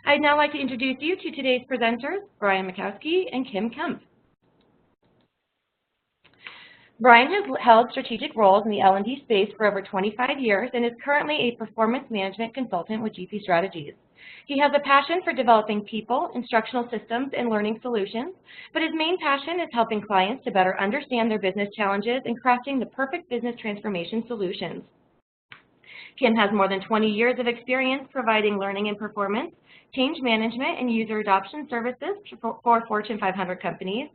I'd now like to introduce you to today's presenters, Brian Makowski and Kim Kemp. Brian has held strategic roles in the L&D space for over 25 years and is currently a performance management consultant with GP Strategies. He has a passion for developing people, instructional systems, and learning solutions, but his main passion is helping clients to better understand their business challenges and crafting the perfect business transformation solutions. Kim has more than 20 years of experience providing learning and performance, change management, and user adoption services for Fortune 500 companies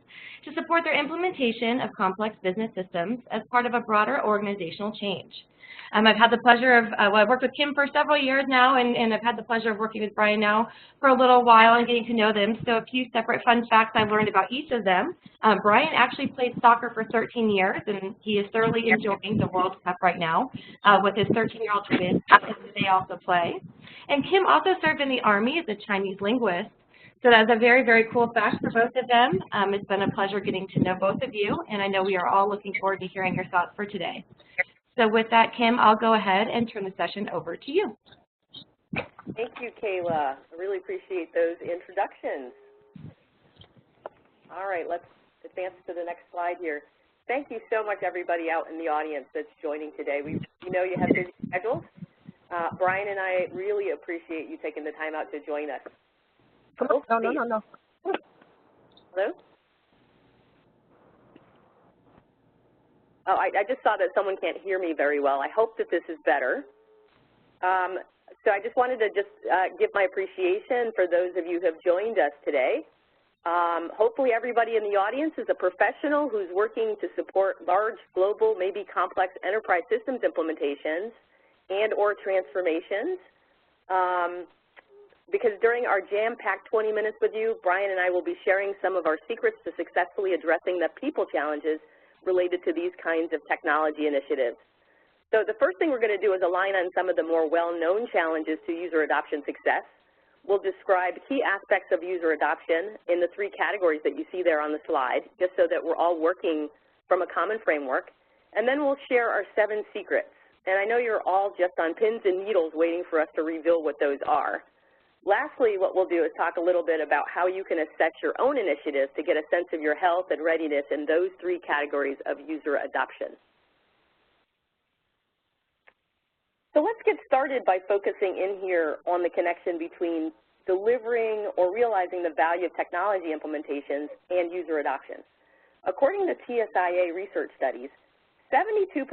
to support their implementation of complex business systems as part of a broader organizational change. I've had the pleasure of, I've worked with Kim for several years now, and I've had the pleasure of working with Brian now for a little while and getting to know them. So a few separate fun facts I've learned about each of them. Brian actually played soccer for 13 years, and he is thoroughly enjoying the World Cup right now with his 13-year-old twins, and they also play. And Kim also served in the Army as a Chinese linguist. So that's a very, very cool fact for both of them. It's been a pleasure getting to know both of you, and I know we are all looking forward to hearing your thoughts for today. So with that, Kim, I'll go ahead and turn the session over to you. Thank you, Kayla. I really appreciate those introductions. All right, let's advance to the next slide here. Thank you so much, everybody out in the audience that's joining today. We know you have busy schedules. Brian and I really appreciate you taking the time out to join us. No. Hello? Oh, I just saw that someone can't hear me very well. I hope that this is better. So I just wanted to give my appreciation for those of you who have joined us today. Hopefully everybody in the audience is a professional who's working to support large, global, maybe complex enterprise systems implementations and or transformations. Because during our jam-packed 20 minutes with you, Brian and I will be sharing some of our secrets to successfully addressing the people challenges related to these kinds of technology initiatives. So the first thing we're going to do is align on some of the more well-known challenges to user adoption success. We'll describe key aspects of user adoption in the 3 categories that you see there on the slide, just so that we're all working from a common framework. And then we'll share our 7 secrets. And I know you're all just on pins and needles waiting for us to reveal what those are. Lastly, what we'll do is talk a little bit about how you can assess your own initiatives to get a sense of your health and readiness in those 3 categories of user adoption. So let's get started by focusing in here on the connection between delivering or realizing the value of technology implementations and user adoption. According to TSIA research studies, 72%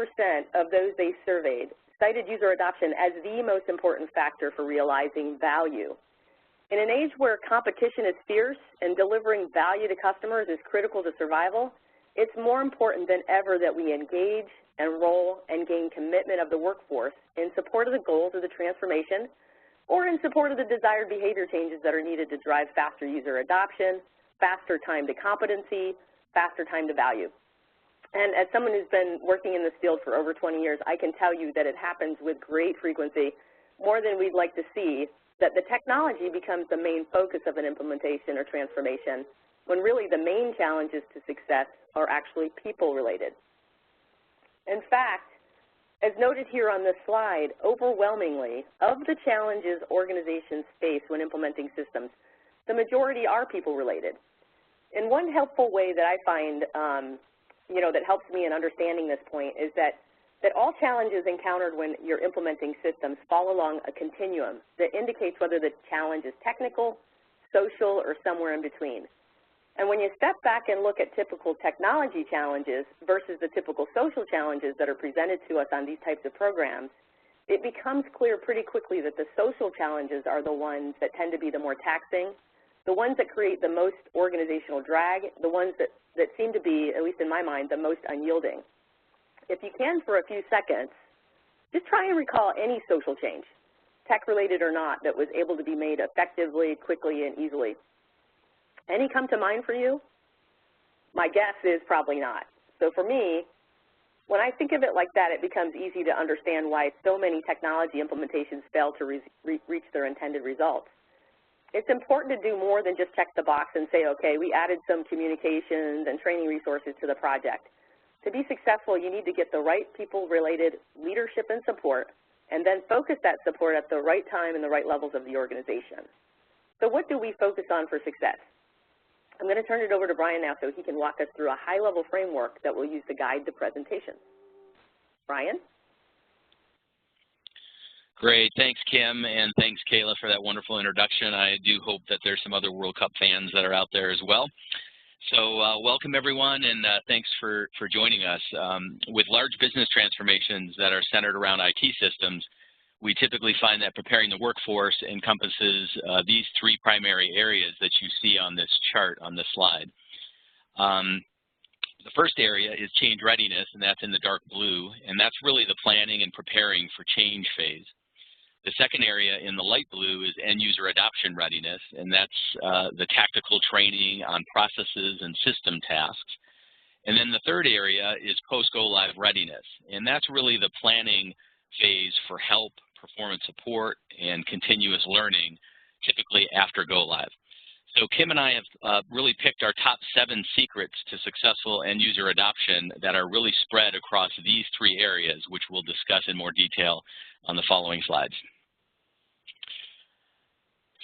of those they surveyed cited user adoption as the most important factor for realizing value. In an age where competition is fierce and delivering value to customers is critical to survival, it's more important than ever that we engage, enroll, and gain commitment of the workforce in support of the goals of the transformation or in support of the desired behavior changes that are needed to drive faster user adoption, faster time to competency, faster time to value. And as someone who's been working in this field for over 20 years, I can tell you that it happens with great frequency, more than we'd like to see, that the technology becomes the main focus of an implementation or transformation, when really the main challenges to success are actually people-related. In fact, as noted here on this slide, overwhelmingly, of the challenges organizations face when implementing systems, the majority are people-related. And one helpful way that I find that helps me in understanding this point is that all challenges encountered when you're implementing systems fall along a continuum that indicates whether the challenge is technical, social, or somewhere in between. And when you step back and look at typical technology challenges versus the typical social challenges that are presented to us on these types of programs, it becomes clear pretty quickly that the social challenges are the ones that tend to be the more taxing, the ones that create the most organizational drag, the ones that seem to be, at least in my mind, the most unyielding. If you can, for a few seconds, just try and recall any social change, tech-related or not, that was able to be made effectively, quickly, and easily. Any come to mind for you? My guess is probably not. So for me, when I think of it like that, it becomes easy to understand why so many technology implementations fail to reach their intended results. It's important to do more than just check the box and say, okay, we added some communications and training resources to the project. To be successful, you need to get the right people-related leadership and support, and then focus that support at the right time and the right levels of the organization. So what do we focus on for success? I'm going to turn it over to Brian now so he can walk us through a high-level framework that we'll use to guide the presentation. Brian? Great. Thanks, Kim, and thanks, Kayla, for that wonderful introduction. I do hope that there's some other World Cup fans that are out there as well. So welcome, everyone, and thanks for joining us. With large business transformations that are centered around IT systems, we typically find that preparing the workforce encompasses these three primary areas that you see on this chart on this slide. The first area is change readiness, and that's in the dark blue, and that's really the planning and preparing for change phase. The second area in the light blue is end-user adoption readiness, and that's the tactical training on processes and system tasks. And then the third area is post-go-live readiness, and that's really the planning phase for help, performance support, and continuous learning, typically after go-live. So Kim and I have really picked our top 7 secrets to successful end-user adoption that are really spread across these three areas, which we'll discuss in more detail on the following slides.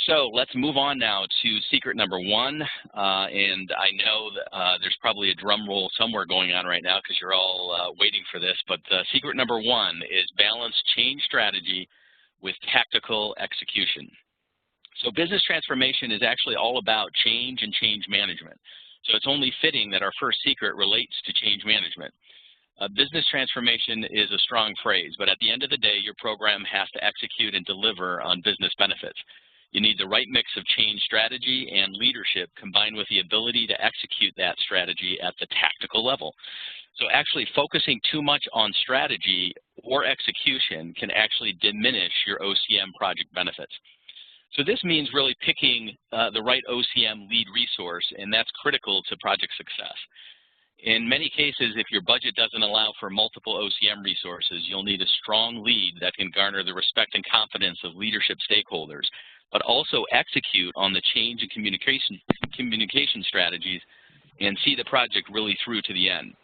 So let's move on now to secret number 1, and I know that, there's probably a drum roll somewhere going on right now because you're all waiting for this, but secret number 1 is balance change strategy with tactical execution. So business transformation is actually all about change and change management. So it's only fitting that our first secret relates to change management. Business transformation is a strong phrase, but at the end of the day, your program has to execute and deliver on business benefits. You need the right mix of change strategy and leadership combined with the ability to execute that strategy at the tactical level. So actually focusing too much on strategy or execution can actually diminish your OCM project benefits. So this means really picking the right OCM lead resource, and that's critical to project success. In many cases, if your budget doesn't allow for multiple OCM resources, you'll need a strong lead that can garner the respect and confidence of leadership stakeholders, but also execute on the change and communication strategies and see the project really through to the end.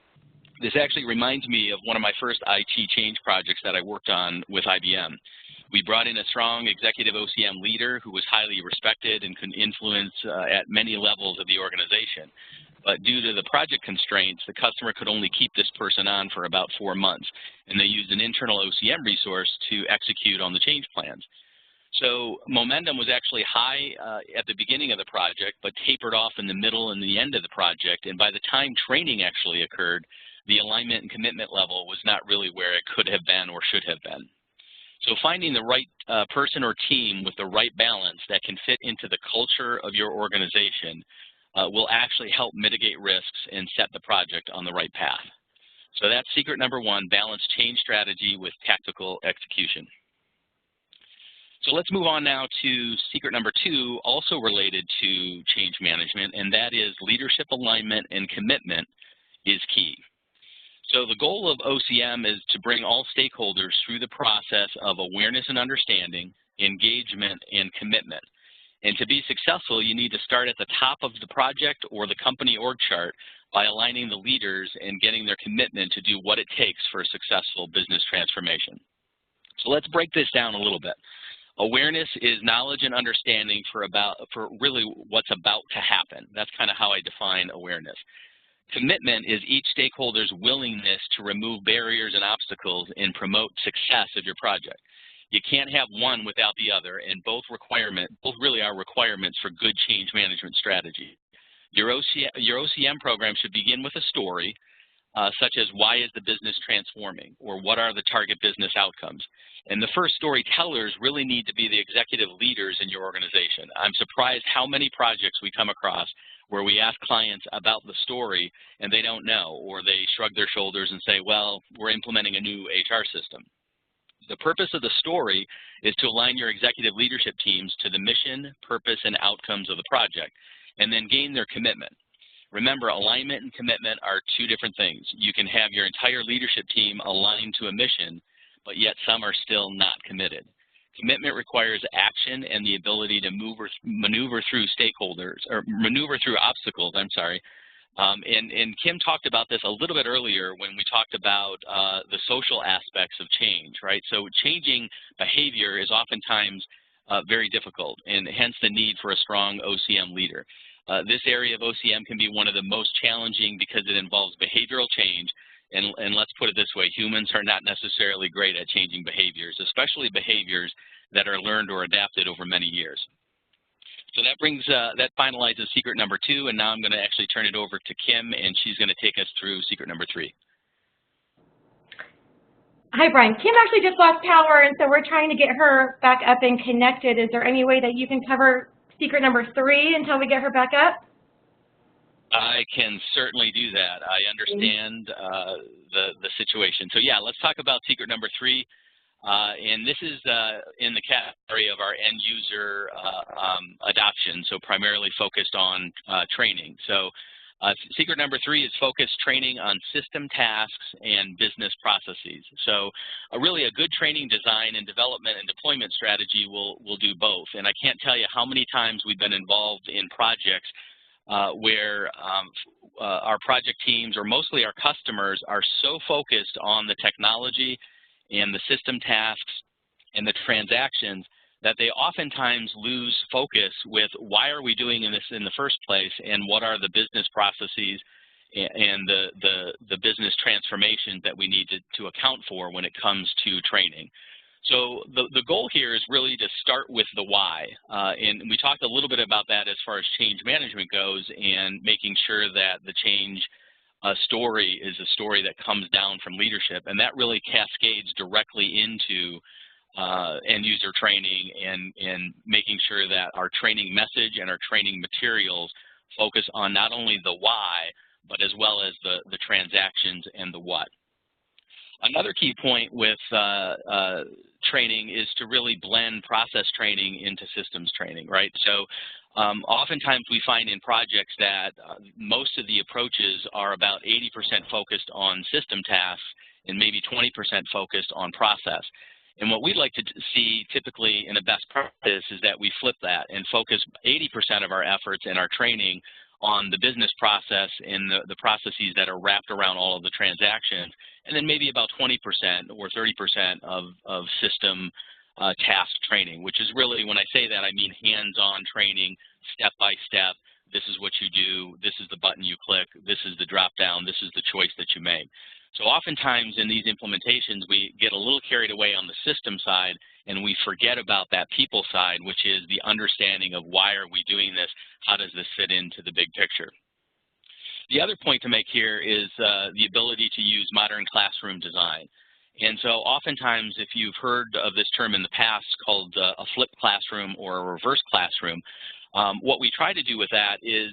This actually reminds me of one of my first IT change projects that I worked on with IBM. We brought in a strong executive OCM leader who was highly respected and could influence at many levels of the organization. But due to the project constraints, the customer could only keep this person on for about 4 months, and they used an internal OCM resource to execute on the change plans. So momentum was actually high at the beginning of the project, but tapered off in the middle and the end of the project, and by the time training actually occurred, the alignment and commitment level was not really where it could have been or should have been. So finding the right person or team with the right balance that can fit into the culture of your organization will actually help mitigate risks and set the project on the right path. So that's secret number 1, balance change strategy with tactical execution. So let's move on now to secret number 2, also related to change management, and that is leadership alignment and commitment is key. So the goal of OCM is to bring all stakeholders through the process of awareness and understanding, engagement, and commitment. And to be successful, you need to start at the top of the project or the company org chart by aligning the leaders and getting their commitment to do what it takes for a successful business transformation. So let's break this down a little bit. Awareness is knowledge and understanding for really what's about to happen. That's kind of how I define awareness. Commitment is each stakeholder's willingness to remove barriers and obstacles and promote success of your project. You can't have one without the other, and both really are requirements for good change management strategy. Your OCM program should begin with a story, such as why is the business transforming, or what are the target business outcomes. And the first storytellers really need to be the executive leaders in your organization. I'm surprised how many projects we come across where we ask clients about the story and they don't know, or they shrug their shoulders and say, well, we're implementing a new HR system. The purpose of the story is to align your executive leadership teams to the mission, purpose, and outcomes of the project, and then gain their commitment. Remember, alignment and commitment are 2 different things. You can have your entire leadership team aligned to a mission, but yet some are still not committed. Commitment requires action and the ability to maneuver through obstacles, and Kim talked about this a little bit earlier when we talked about the social aspects of change, right? So changing behavior is oftentimes very difficult, and hence the need for a strong OCM leader. This area of OCM can be one of the most challenging because it involves behavioral change, and let's put it this way, humans are not necessarily great at changing behaviors, especially behaviors that are learned or adapted over many years. So that finalizes secret number 2, and now I'm going to actually turn it over to Kim, and she's going to take us through secret number 3. Hi, Brian. Kim actually just lost power, and so we're trying to get her back up and connected. Is there any way that you can cover secret number 3 until we get her back up? I can certainly do that. I understand the situation. So yeah, let's talk about secret number 3. And this is in the category of our end user adoption, so primarily focused on training. So secret number 3 is focused training on system tasks and business processes. So really a good training design and development and deployment strategy will do both. And I can't tell you how many times we've been involved in projects where our project teams, or mostly our customers, are so focused on the technology and the system tasks and the transactions that they oftentimes lose focus with why are we doing this in the first place, and what are the business processes and the business transformations that we need to account for when it comes to training. So the goal here is really to start with the why, and we talked a little bit about that as far as change management goes, and making sure that the change story is a story that comes down from leadership, and that really cascades directly into end user training and making sure that our training message and our training materials focus on not only the why, but as well as the transactions and the what. Another key point with training is to really blend process training into systems training, right? So oftentimes we find in projects that most of the approaches are about 80% focused on system tasks and maybe 20% focused on process. And what we'd like to see typically in a best practice is that we flip that and focus 80% of our efforts and our training on the business process and the processes that are wrapped around all of the transactions, and then maybe about 20% or 30% of system task training, which is really, when I say that, I mean hands-on training, step by step. This is what you do. This is the button you click. This is the drop down. This is the choice that you make. So oftentimes in these implementations, we get a little carried away on the system side, and we forget about that people side, which is the understanding of why are we doing this? How does this fit into the big picture? The other point to make here is the ability to use modern classroom design. And so oftentimes, if you've heard of this term in the past called a flipped classroom or a reverse classroom, what we try to do with that is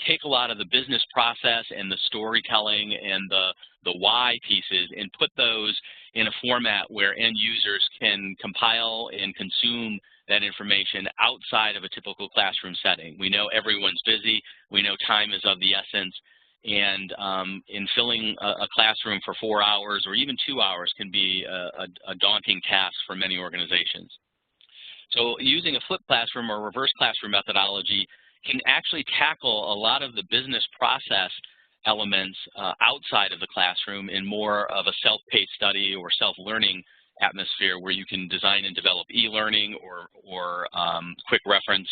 take a lot of the business process and the storytelling and the why pieces and put those in a format where end users can compile and consume that information outside of a typical classroom setting. We know everyone's busy. We know time is of the essence. And in filling a classroom for 4 hours or even 2 hours can be a daunting task for many organizations. So using a flipped classroom or reverse classroom methodology can actually tackle a lot of the business process elements outside of the classroom in more of a self-paced study or self-learning atmosphere, where you can design and develop e-learning or quick reference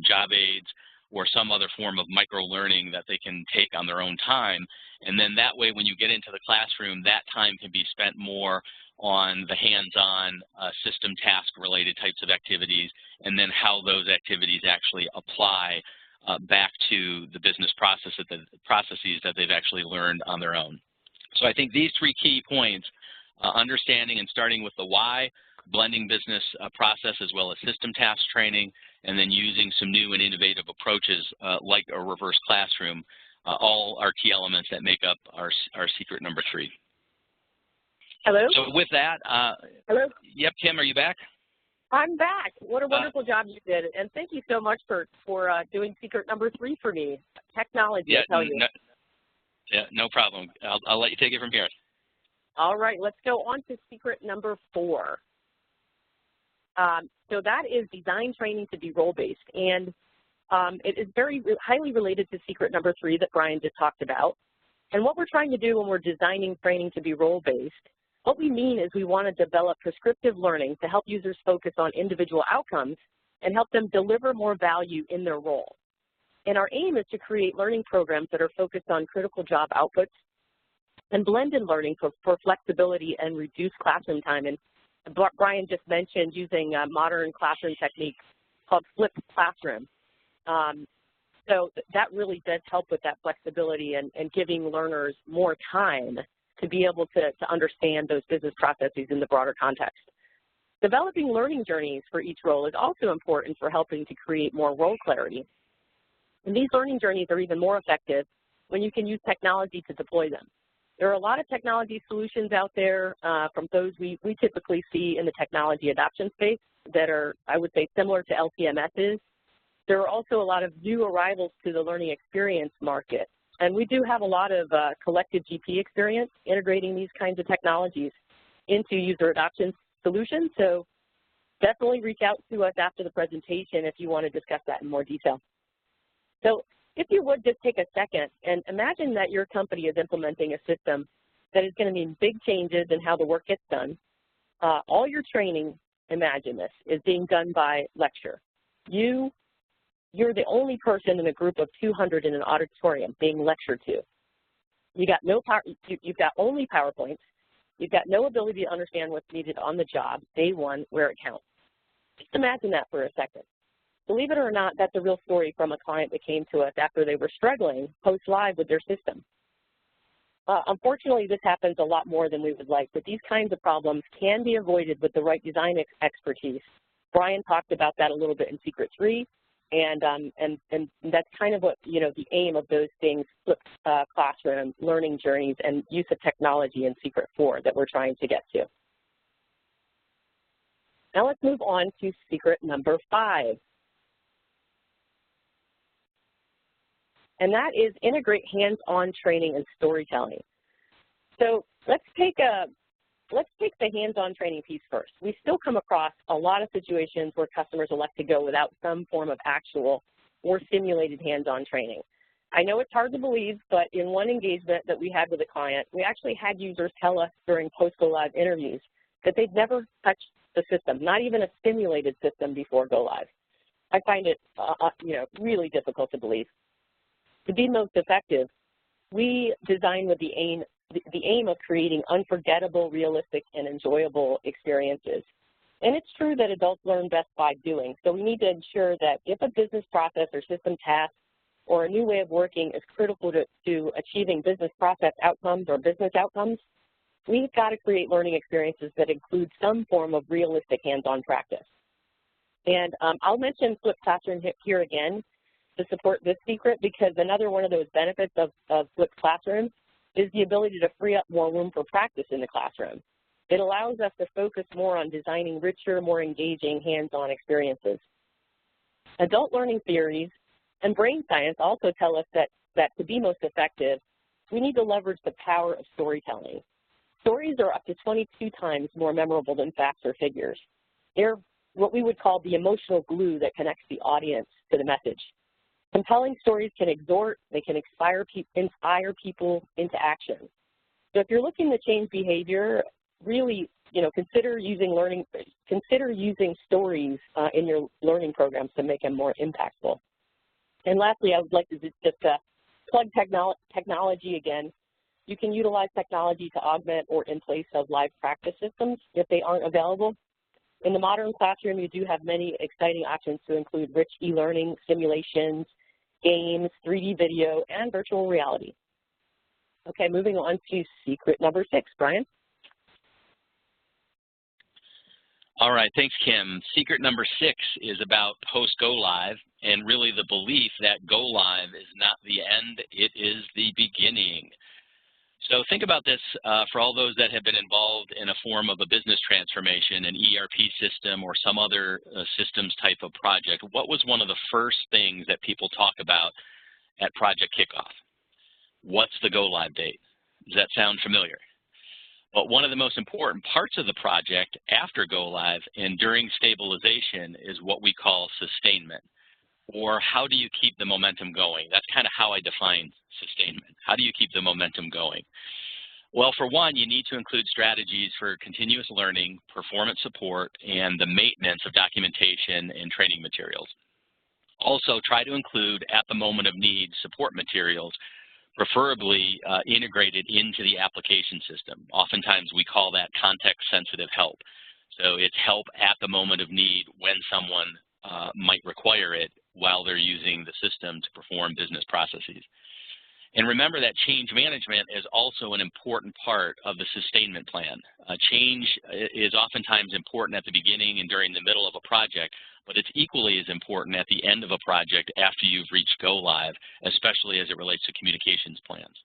job aids, or some other form of micro-learning that they can take on their own time. And then that way, when you get into the classroom, that time can be spent more on the hands-on system task-related types of activities, and then how those activities actually apply back to the business processes that they've actually learned on their own. So I think these 3 key points, understanding and starting with the why, blending business process as well as system task training, and then using some new and innovative approaches like a reverse classroom, all are key elements that make up our secret number 3. Hello? So with that, hello? Yep, Kim, are you back? I'm back. What a wonderful job you did. And thank you so much for doing secret number 3 for me. Technology, I tell you. No problem. I'll let you take it from here. All right, let's go on to secret number 4. So that is design training to be role-based. And it is very highly related to secret number 3 that Brian just talked about. And what we're trying to do when we're designing training to be role-based What we mean is we want to develop prescriptive learning to help users focus on individual outcomes and help them deliver more value in their role. And our aim is to create learning programs that are focused on critical job outputs and blended learning for flexibility and reduced classroom time. And Brian just mentioned using modern classroom techniques called flipped classroom. So that really does help with that flexibility and giving learners more time to be able to understand those business processes in the broader context. Developing learning journeys for each role is also important for helping to create more role clarity. And these learning journeys are even more effective when you can use technology to deploy them. There are a lot of technology solutions out there from those we typically see in the technology adoption space that are, I would say, similar to LTMSs. There are also a lot of new arrivals to the learning experience market. And we do have a lot of collective GP experience integrating these kinds of technologies into user adoption solutions. So definitely reach out to us after the presentation if you want to discuss that in more detail. So if you would just take a second and imagine that your company is implementing a system that is going to mean big changes in how the work gets done. All your training, imagine this, is being done by lecture. You're the only person in a group of 200 in an auditorium being lectured to. You've got only PowerPoints. You've got no ability to understand what's needed on the job, day one, where it counts. Just imagine that for a second. Believe it or not, that's a real story from a client that came to us after they were struggling post-live with their system. Unfortunately, this happens a lot more than we would like, but these kinds of problems can be avoided with the right design expertise. Brian talked about that a little bit in Secret 3. And that's kind of what, the aim of those things, flipped classroom, learning journeys, and use of technology in Secret 4 that we're trying to get to. Now let's move on to secret number 5. And that is integrate hands-on training and storytelling. So let's take the hands-on training piece first. We still come across a lot of situations where customers elect to go without some form of actual or simulated hands-on training. I know it's hard to believe, but in one engagement that we had with a client, we actually had users tell us during post-go-live interviews that they'd never touched the system, not even a simulated system before go-live. I find it, really difficult to believe. To be most effective, we design with the aim of creating unforgettable, realistic, and enjoyable experiences. And it's true that adults learn best by doing, so we need to ensure that if a business process or system task or a new way of working is critical to achieving business process outcomes or business outcomes, we've got to create learning experiences that include some form of realistic hands-on practice. And I'll mention flipped classroom here again to support this secret, because another one of those benefits of flipped classroom is the ability to free up more room for practice in the classroom. It allows us to focus more on designing richer, more engaging hands-on experiences. Adult learning theories and brain science also tell us that to be most effective, we need to leverage the power of storytelling. Stories are up to 22 times more memorable than facts or figures. They're what we would call the emotional glue that connects the audience to the message. Compelling stories can exhort, they can inspire people into action. So if you're looking to change behavior, really, consider using stories in your learning programs to make them more impactful. And lastly, I would like to just plug technology again. You can utilize technology to augment or in place of live practice systems if they aren't available. In the modern classroom, you do have many exciting options to include rich e-learning, simulations, games, 3D video, and virtual reality. Okay, moving on to secret number 6. Brian? All right, thanks, Kim. Secret number 6 is about post-go-live, and really the belief that go-live is not the end, it is the beginning. So think about this for all those that have been involved in a form of a business transformation, an ERP system or some other systems type of project. What was one of the first things that people talk about at project kickoff? What's the go-live date? Does that sound familiar? But one of the most important parts of the project after go-live and during stabilization is what we call sustainment, or how do you keep the momentum going? That's kind of how I define sustainment. How do you keep the momentum going? Well, for one, you need to include strategies for continuous learning, performance support, and the maintenance of documentation and training materials. Also, try to include at the moment of need support materials, preferably integrated into the application system. Oftentimes we call that context-sensitive help. So it's help at the moment of need when someone might require it while they're using the system to perform business processes. And remember that change management is also an important part of the sustainment plan. Change is oftentimes important at the beginning and during the middle of a project, but it's equally as important at the end of a project after you've reached go live, especially as it relates to communications plans.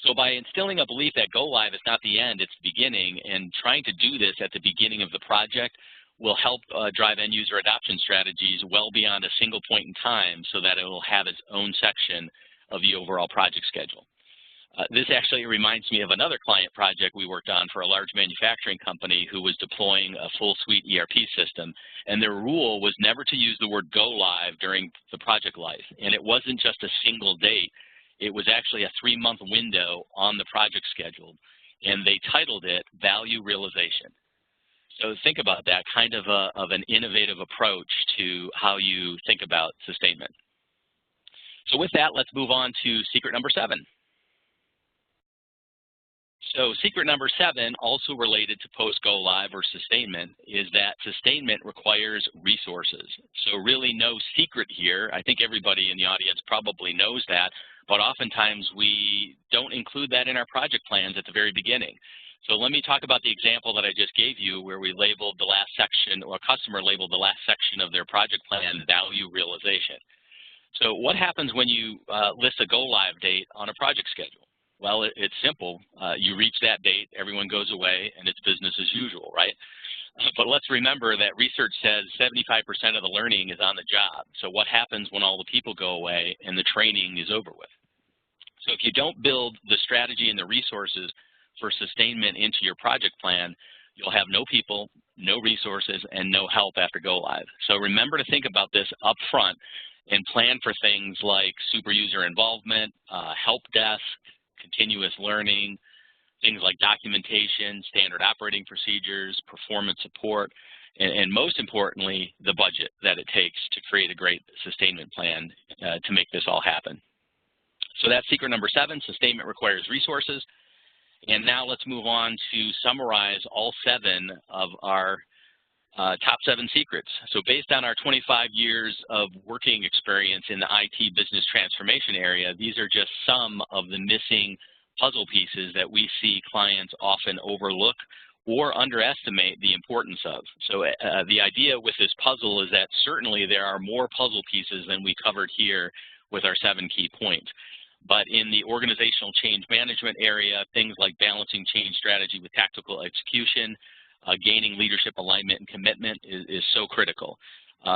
So by instilling a belief that go live is not the end, it's the beginning, and trying to do this at the beginning of the project will help drive end user adoption strategies well beyond a single point in time so that it will have its own section of the overall project schedule. This actually reminds me of another client project we worked on for a large manufacturing company who was deploying a full suite ERP system, and their rule was never to use the word go live during the project life. And it wasn't just a single date, it was actually a 3-month window on the project schedule, and they titled it Value Realization. So think about that, kind of an innovative approach to how you think about sustainment. So with that, let's move on to secret number 7. So secret number 7, also related to post-go live or sustainment, is that sustainment requires resources. So really no secret here. I think everybody in the audience probably knows that, but oftentimes we don't include that in our project plans at the very beginning. So let me talk about the example that I just gave you where we labeled the last section, or a customer labeled the last section of their project plan value realization. So what happens when you list a go-live date on a project schedule? Well, it's simple. You reach that date, everyone goes away, and it's business as usual, right? But let's remember that research says 75% of the learning is on the job. So what happens when all the people go away and the training is over with? So if you don't build the strategy and the resources for sustainment into your project plan, you'll have no people, no resources, and no help after go live. So remember to think about this up front and plan for things like super user involvement, help desk, continuous learning, things like documentation, standard operating procedures, performance support, and most importantly, the budget that it takes to create a great sustainment plan to make this all happen. So that's secret number 7, sustainment requires resources. And now let's move on to summarize all 7 of our top 7 secrets. So based on our 25 years of working experience in the IT business transformation area, these are just some of the missing puzzle pieces that we see clients often overlook or underestimate the importance of. So the idea with this puzzle is that certainly there are more puzzle pieces than we covered here with our 7 key points. But in the organizational change management area, things like balancing change strategy with tactical execution, gaining leadership alignment and commitment is so critical.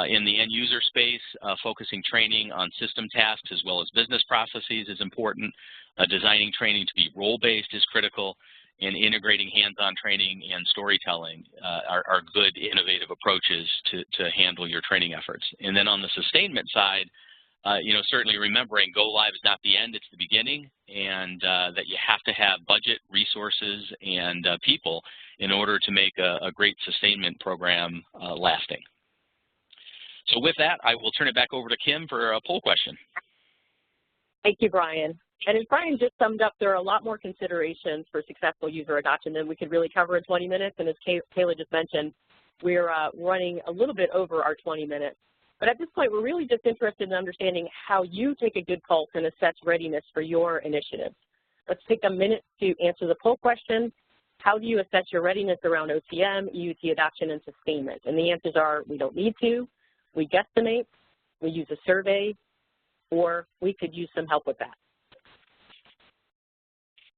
In the end user space, focusing training on system tasks as well as business processes is important. Designing training to be role-based is critical, and integrating hands-on training and storytelling are good innovative approaches to handle your training efforts. And then on the sustainment side, certainly remembering go live is not the end, it's the beginning, and that you have to have budget, resources, and people in order to make a great sustainment program lasting. So with that, I will turn it back over to Kim for a poll question. Thank you, Brian. And as Brian just summed up, there are a lot more considerations for successful user adoption than we could really cover in 20 minutes. And as Kayla just mentioned, we're running a little bit over our 20 minutes. But at this point, we're really just interested in understanding how you take a good pulse and assess readiness for your initiative. Let's take a minute to answer the poll question. How do you assess your readiness around OCM, EUT adoption, and sustainment? And the answers are we don't need to, we guesstimate, we use a survey, or we could use some help with that.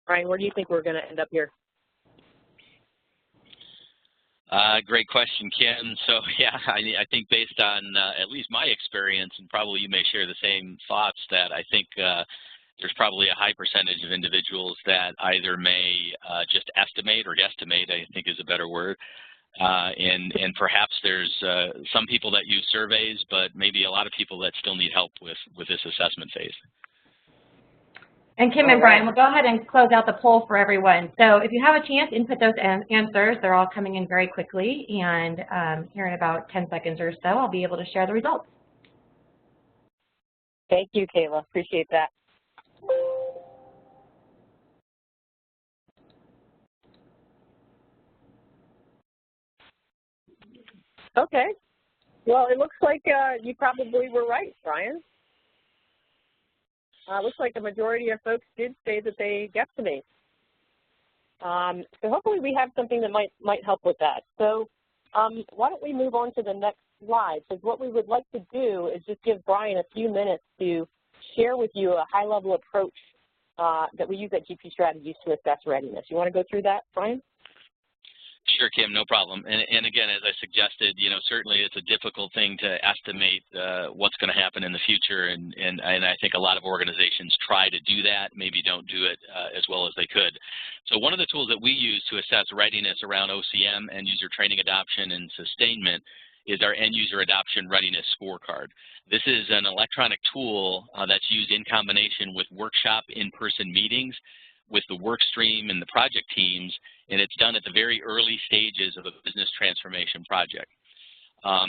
Brian, where do you think we're going to end up here? Great question, Kim. So yeah, I think based on at least my experience, and probably you may share the same thoughts, that I think there's probably a high percentage of individuals that either may just estimate, or guesstimate, I think is a better word, and perhaps there's some people that use surveys, but maybe a lot of people that still need help with this assessment phase. And Kim and Brian, we'll go ahead and close out the poll for everyone. So if you have a chance, input those answers. They're all coming in very quickly. And here in about 10 seconds or so, I'll be able to share the results. Thank you, Kayla. Appreciate that. Okay. Well, it looks like you probably were right, Brian. Looks like the majority of folks did say that they guesstimate. So hopefully we have something that might help with that. So why don't we move on to the next slide? Because what we would like to do is just give Brian a few minutes to share with you a high-level approach that we use at GP Strategies to assess readiness. You want to go through that, Brian? Sure, Kim, no problem. And again, as I suggested, certainly it's a difficult thing to estimate what's going to happen in the future, and I think a lot of organizations try to do that, maybe don't do it as well as they could. So one of the tools that we use to assess readiness around OCM, end user training adoption, and sustainment is our end user adoption readiness scorecard. This is an electronic tool that's used in combination with workshop in-person meetings with the work stream and the project teams, and it's done at the very early stages of a business transformation project.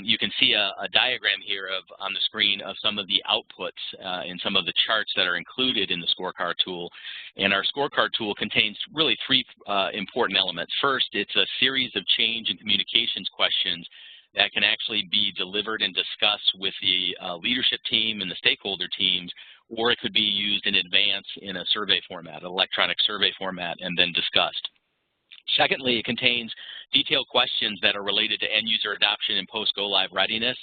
You can see a diagram here on the screen of some of the outputs and some of the charts that are included in the scorecard tool. And our scorecard tool contains really three important elements. First, it's a series of change and communications questions that can actually be delivered and discussed with the leadership team and the stakeholder teams, or it could be used in advance in a survey format, an electronic survey format, and then discussed. Secondly, it contains detailed questions that are related to end-user adoption and post-go-live readiness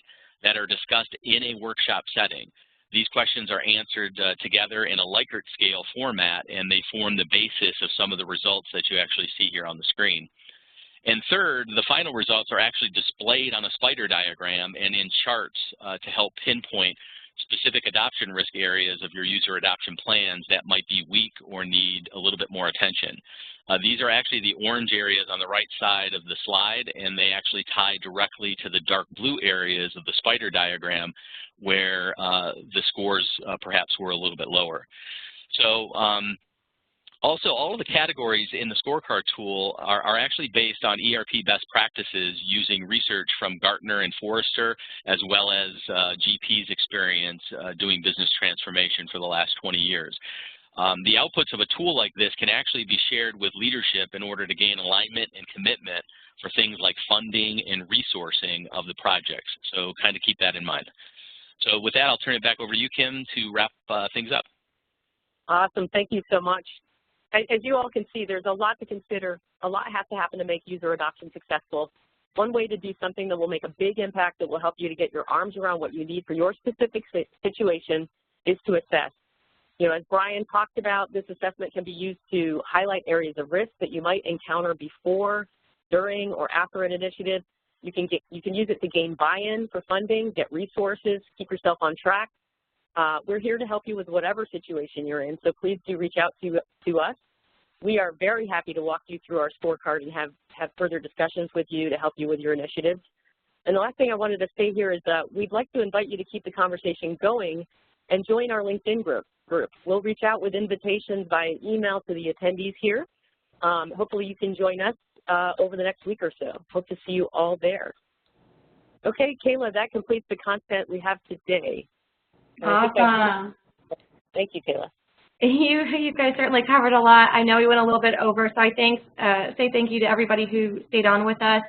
that are discussed in a workshop setting. These questions are answered together in a Likert scale format, and they form the basis of some of the results that you actually see here on the screen. And third, the final results are actually displayed on a spider diagram and in charts to help pinpoint specific adoption risk areas of your user adoption plans that might be weak or need a little bit more attention. These are actually the orange areas on the right side of the slide, and they actually tie directly to the dark blue areas of the spider diagram where the scores perhaps were a little bit lower. So also, all of the categories in the scorecard tool are actually based on ERP best practices using research from Gartner and Forrester, as well as GP's experience doing business transformation for the last 20 years. The outputs of a tool like this can actually be shared with leadership in order to gain alignment and commitment for things like funding and resourcing of the projects. So kind of keep that in mind. So with that, I'll turn it back over to you, Kim, to wrap things up. Awesome. Thank you so much. As you all can see, there's a lot to consider. A lot has to happen to make user adoption successful. One way to do something that will make a big impact, that will help you to get your arms around what you need for your specific situation, is to assess. As Brian talked about, this assessment can be used to highlight areas of risk that you might encounter before, during, or after an initiative. You can use it to gain buy-in for funding, get resources, keep yourself on track. We're here to help you with whatever situation you're in, so please do reach out to us. We are very happy to walk you through our scorecard and have further discussions with you to help you with your initiatives. And the last thing I wanted to say here is that we'd like to invite you to keep the conversation going and join our LinkedIn group. We'll reach out with invitations by email to the attendees here. Hopefully you can join us over the next week or so. Hope to see you all there. Okay, Kayla, that completes the content we have today. Awesome. Thank you, Kayla. You guys certainly covered a lot. I know we went a little bit over, so I say thank you to everybody who stayed on with us.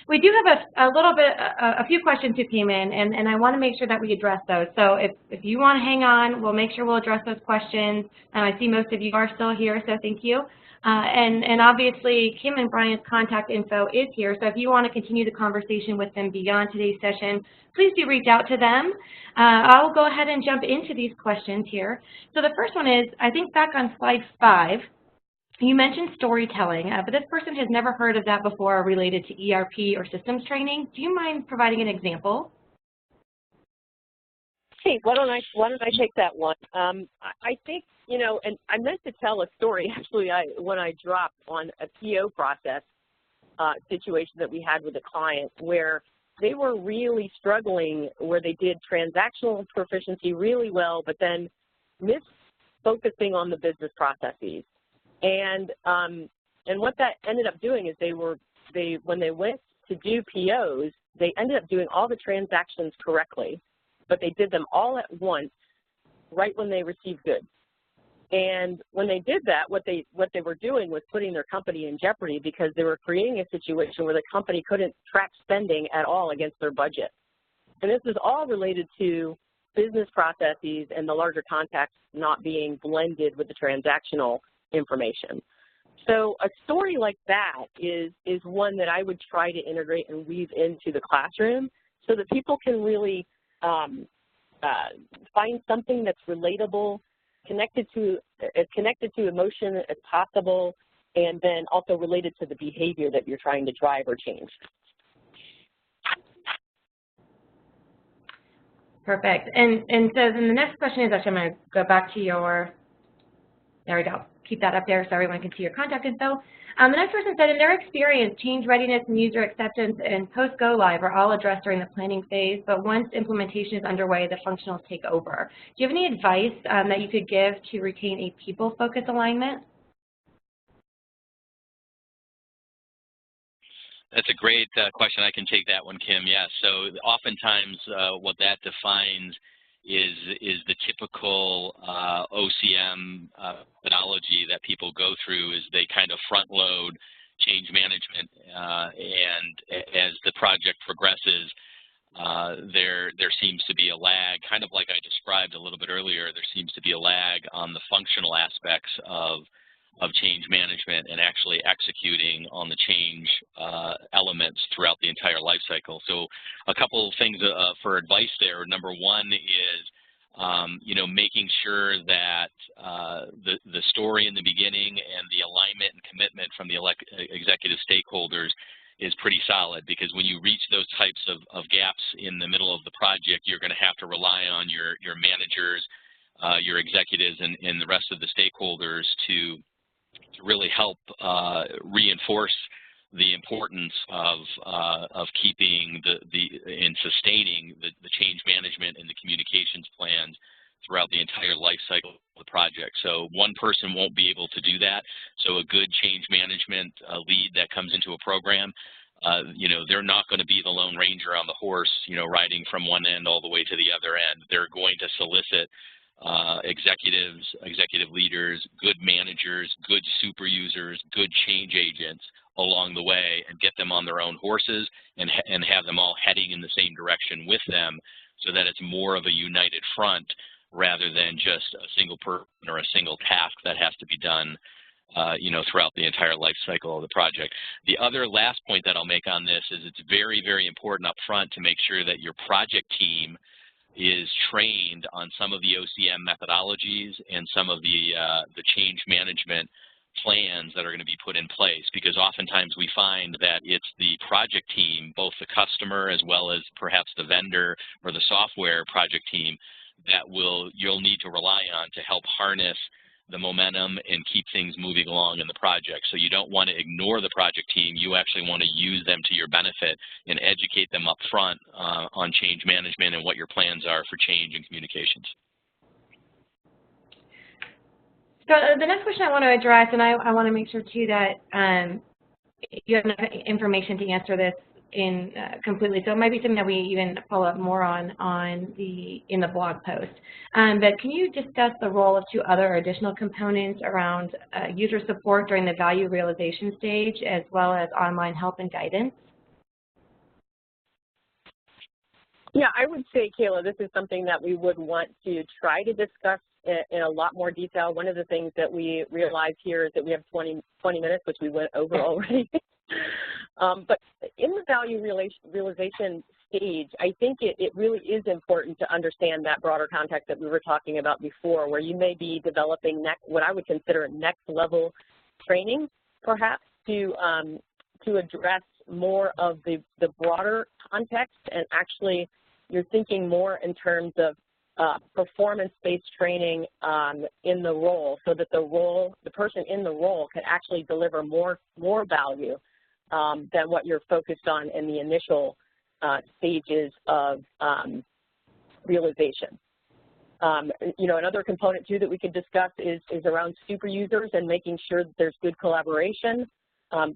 We do have a few questions who came in, and I want to make sure that we address those. So if you want to hang on, we'll make sure we'll address those questions. I see most of you are still here, so thank you. And obviously, Kim and Brian's contact info is here, so if you want to continue the conversation with them beyond today's session, please do reach out to them. I'll go ahead and jump into these questions here. So the first one is, I think back on slide 5, you mentioned storytelling, but this person has never heard of that before related to ERP or systems training. Do you mind providing an example? Hey, why don't I take that one? I think, and I meant to tell a story, actually, when I dropped on a PO process situation that we had with a client where they were really struggling, where they did transactional proficiency really well, but then missed focusing on the business processes. And what that ended up doing is when they went to do POs, they ended up doing all the transactions correctly, but they did them all at once right when they received goods. And when they did that, what they were doing was putting their company in jeopardy, because they were creating a situation where the company couldn't track spending at all against their budget. And this is all related to business processes and the larger context not being blended with the transactional information. So a story like that is one that I would try to integrate and weave into the classroom so that people can really find something that's relatable, connected to emotion as possible, and then also related to the behavior that you're trying to drive or change. Perfect. And so then the next question is actually, I'm going to go back to your, there we go. Keep that up there so everyone can see your contact info. The next person said, in their experience, change readiness and user acceptance and post-go live are all addressed during the planning phase, but once implementation is underway, the functionals take over. Do you have any advice that you could give to retain a people-focused alignment? That's a great question. I can take that one, Kim. Yeah, so oftentimes what that defines is the typical OCM methodology that people go through. Is they kind of front load change management, and as the project progresses, there seems to be a lag, kind of like I described a little bit earlier. There seems to be a lag on the functional aspects of change management and actually executing on the change elements throughout the entire life cycle. So a couple of things for advice there. Number one is, making sure that the story in the beginning and the alignment and commitment from the executive stakeholders is pretty solid, because when you reach those types of gaps in the middle of the project, you're going to have to rely on your managers, your executives, and the rest of the stakeholders to really help reinforce the importance of keeping and sustaining the change management and the communications plans throughout the entire life cycle of the project. So one person won't be able to do that. So a good change management lead that comes into a program, they're not going to be the Lone Ranger on the horse, riding from one end all the way to the other end. They're going to solicit executives, executive leaders, good managers, good super users, good change agents along the way, and get them on their own horses and have them all heading in the same direction with them, so that it's more of a united front rather than just a single person or a single task that has to be done throughout the entire life cycle of the project. The other last point that I'll make on this is it's very, very important up front to make sure that your project team is trained on some of the OCM methodologies and some of the change management plans that are going to be put in place, because oftentimes we find that it's the project team, both the customer as well as perhaps the vendor or the software project team, that you'll need to rely on to help harness the momentum and keep things moving along in the project. So you don't want to ignore the project team. You actually want to use them to your benefit and educate them up front on change management and what your plans are for change and communications. So the next question I want to address, and I want to make sure too that you have enough information to answer this in completely. So it might be something that we even follow up more on in the blog post. But can you discuss the role of two other additional components around user support during the value realization stage, as well as online help and guidance? Yeah, I would say, Kayla, this is something that we would want to try to discuss in a lot more detail. One of the things that we realized here is that we have 20 minutes, which we went over already. But in the value realization stage, I think it really is important to understand that broader context that we were talking about before, where you may be developing what I would consider next level training, perhaps, to address more of the broader context, and actually you're thinking more in terms of performance-based training in the role, so that the person in the role can actually deliver more value than what you're focused on in the initial stages of realization. Another component too that we could discuss is around super users and making sure that there's good collaboration.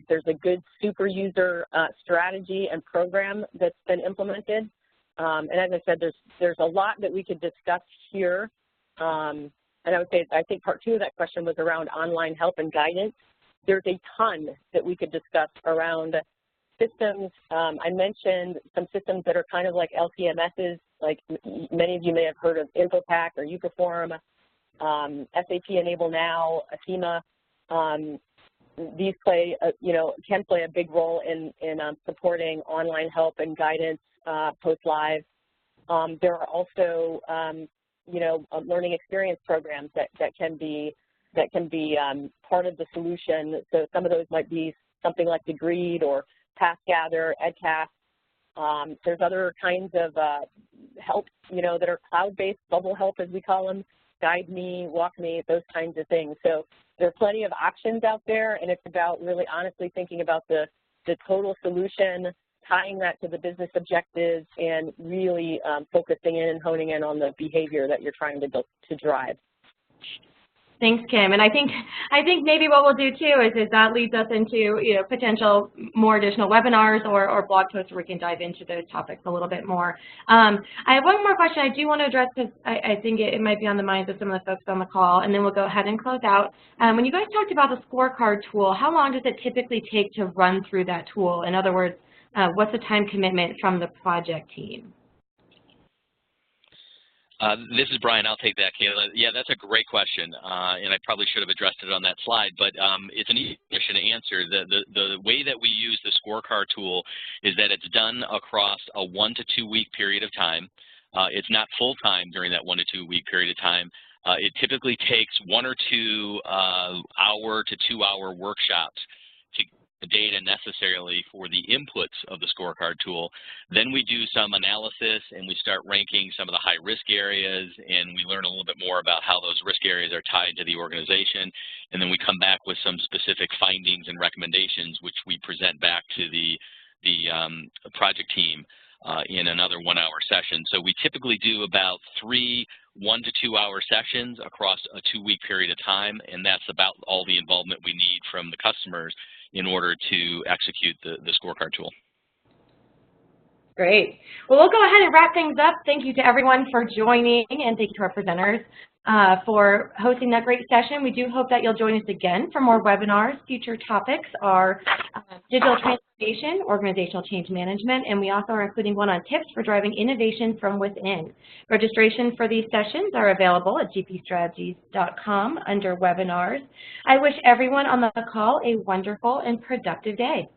There's a good super user strategy and program that's been implemented. And as I said, there's a lot that we could discuss here. And I would say, I think part 2 of that question was around online help and guidance. There's a ton that we could discuss around systems. I mentioned some systems that are kind of like LCMSs, like many of you may have heard of InfoPack or Uperform, SAP Enable Now, Acima. These can play a big role in supporting online help and guidance post-live. There are also, learning experience programs that can be part of the solution. So some of those might be something like Degreed or PathGather, EdCast. There's other kinds of help, that are cloud-based, bubble help as we call them, Guide Me, Walk Me, those kinds of things. So there are plenty of options out there, and it's about really honestly thinking about the total solution, tying that to the business objectives, and really focusing in and honing in on the behavior that you're trying to drive. Thanks, Kim. And I think maybe what we'll do too is that leads us into potential more additional webinars or blog posts where we can dive into those topics a little bit more. I have one more question I do want to address because I think it might be on the minds of some of the folks on the call, and then we'll go ahead and close out. When you guys talked about the Scorecard tool, how long does it typically take to run through that tool? In other words, what's the time commitment from the project team? This is Brian. I'll take that, Kayla. Yeah, that's a great question, and I probably should have addressed it on that slide, but it's an easy question to answer. The way that we use the Scorecard tool is that it's done across a 1 to 2 week period of time. It's not full-time during that 1 to 2 week period of time. It typically takes 1 or 2 hour to 2 hour workshops to get the data necessarily for the inputs of the Scorecard tool. Then we do some analysis and we start ranking some of the high-risk areas, and we learn a little bit more about how those risk areas are tied to the organization. And then we come back with some specific findings and recommendations, which we present back to the project team in another 1 hour session. So we typically do about 3 1 to 2 hour sessions across a 2 week period of time, and that's about all the involvement we need from the customers in order to execute the Scorecard tool. Great. Well, we'll go ahead and wrap things up. Thank you to everyone for joining, and thank you to our presenters for hosting that great session. We do hope that you'll join us again for more webinars. Future topics are digital transformation, organizational change management, and we also are including one on tips for driving innovation from within. Registration for these sessions are available at gpstrategies.com under webinars. I wish everyone on the call a wonderful and productive day.